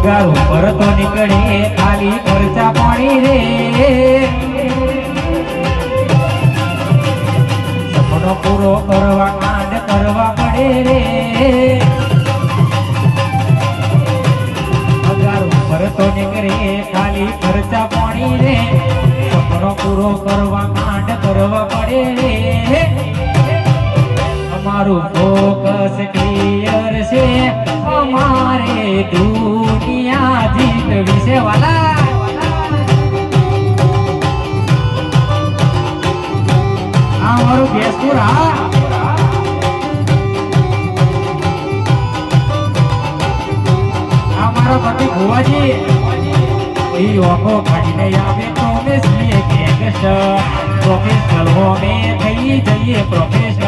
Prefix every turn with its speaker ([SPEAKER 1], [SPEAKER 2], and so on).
[SPEAKER 1] પગાર ઉપર તો નીકળે ખાલી ખર્ચા પાણી રે સપનો પૂરો કરવા કાંડ કરવા પડે રે પગાર ઉપર તો નીકળે ખાલી ખર્ચા પાણી રે સપનો પૂરો કરવા કાંડ કરવા પડે રે અમારું ફોકસ ક્લિયર છે અમારે દુનિયા જીતવી છે વાલા અમારું બેસપુર અમારા પતિ ભુવાજી એ ઓખો કાઢીને આવે તો અમે છીએ ગેંગસ્ટર પ્રોફેશનલ હો અમે થઈ જઈએ પ્રોફેશનલ